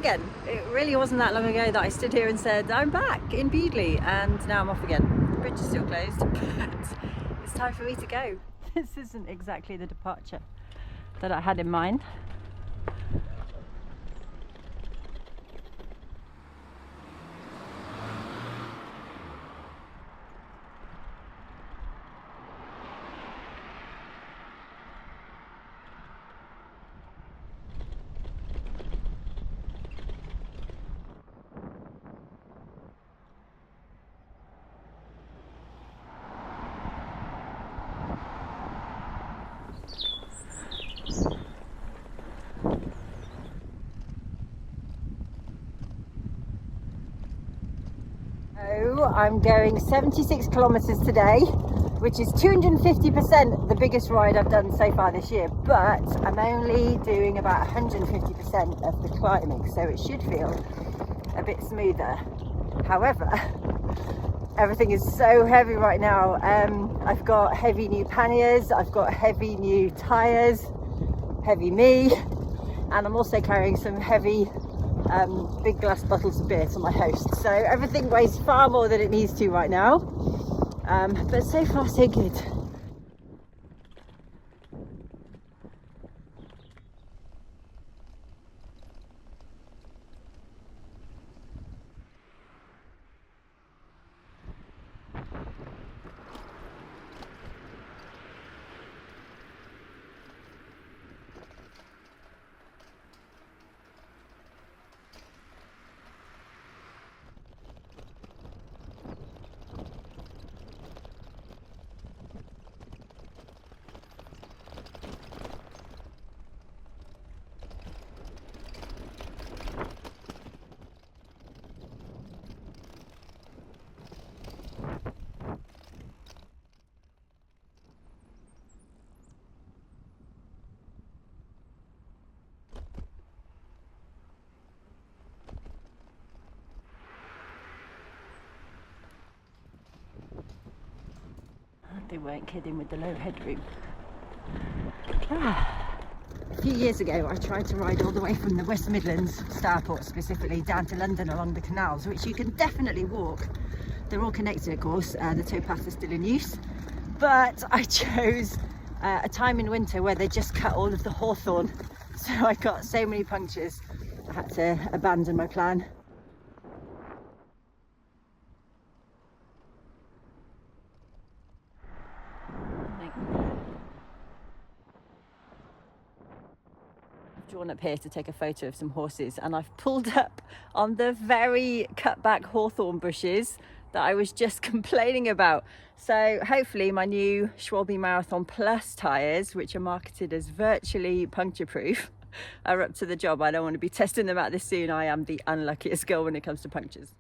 again. It really wasn't that long ago that I stood here and said I'm back in Bewdley, and now I'm off again. The bridge is still closed, but it's time for me to go. This isn't exactly the departure that I had in mind. I'm going 76 kilometres today, which is 250% the biggest ride I've done so far this year, but I'm only doing about 150% of the climbing, so it should feel a bit smoother. However, everything is so heavy right now. I've got heavy new panniers, I've got heavy new tyres, heavy me, and I'm also carrying some heavy big glass bottles of beer for my host, so everything weighs far more than it needs to right now, but so far so good. They weren't kidding with the low headroom. A few years ago I tried to ride all the way from the West Midlands, Starport specifically, down to London along the canals, which you can definitely walk. They're all connected, of course, the towpaths are still in use, but I chose a time in winter where they just cut all of the hawthorn, so I got so many punctures I had to abandon my plan. Drawn up here to take a photo of some horses, and I've pulled up on the very cut back hawthorn bushes that I was just complaining about. So hopefully my new Schwalbe Marathon Plus tyres, which are marketed as virtually puncture proof, are up to the job. I don't want to be testing them out this soon. I am the unluckiest girl when it comes to punctures.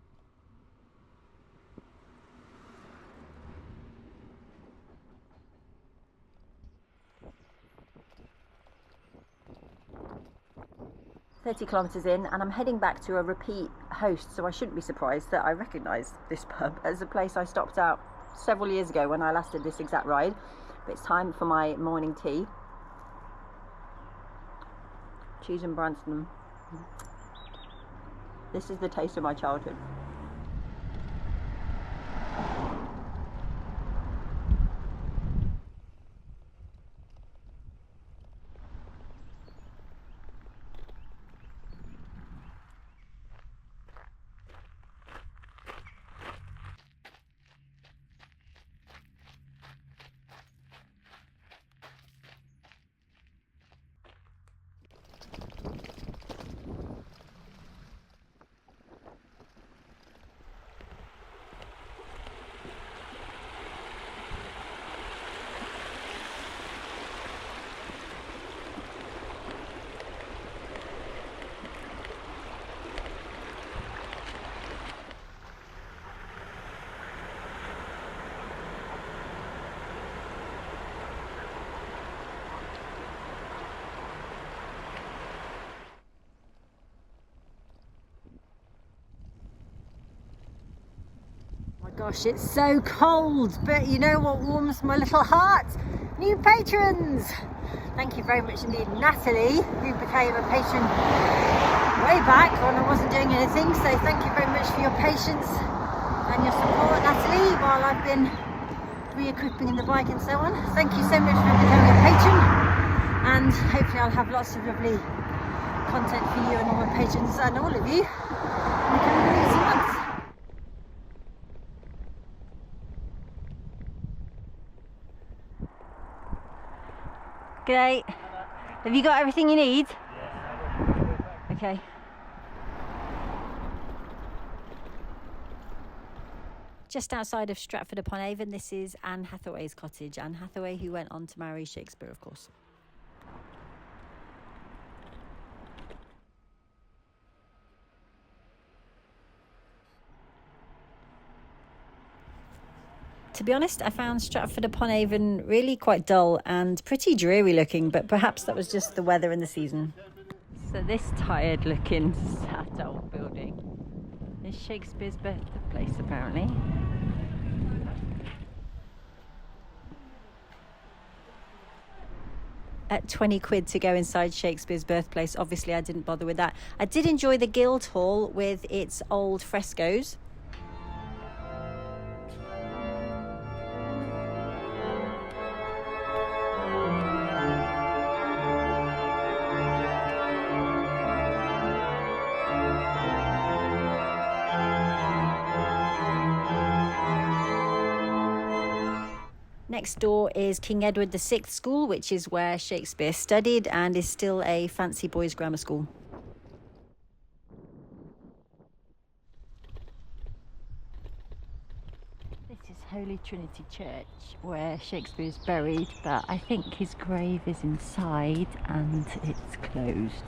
"30 kilometres in, and I'm heading back to a repeat host, so I shouldn't be surprised that I recognise this pub as a place I stopped at several years ago when I last did this exact ride. But it's time for my morning tea. Cheese and Branston. This is the taste of my childhood. Gosh, it's so cold, but you know what warms my little heart? New patrons! Thank you very much indeed, Natalie, who became a patron way back when I wasn't doing anything, so thank you very much for your patience and your support, Natalie, while I've been re-equipping the bike and so on. Thank you so much for becoming a patron, and hopefully I'll have lots of lovely content for you and all my patrons and all of you in the coming weeks and months. G'day. Have you got everything you need? Yeah. Okay. Just outside of Stratford-Upon-Avon, this is Anne Hathaway's cottage. Anne Hathaway, who went on to marry Shakespeare, of course. To be honest, I found Stratford-Upon-Avon really quite dull and pretty dreary looking, but perhaps that was just the weather and the season. So this tired looking sad old building is Shakespeare's birthplace, apparently. At 20 quid to go inside Shakespeare's birthplace, obviously I didn't bother with that. I did enjoy the Guildhall with its old frescoes. Next door is King Edward VI School, which is where Shakespeare studied and is still a fancy boys' grammar school. This is Holy Trinity Church, where Shakespeare is buried, but I think his grave is inside and it's closed.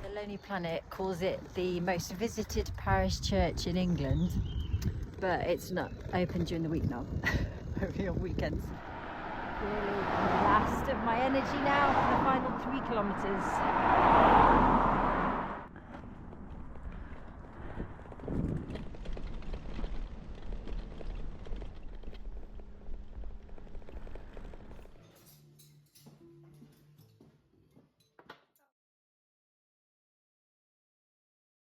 The Lonely Planet calls it the most visited parish church in England, but it's not open during the week now. Only on weekends. Really the last of my energy now for the final 3 kilometres.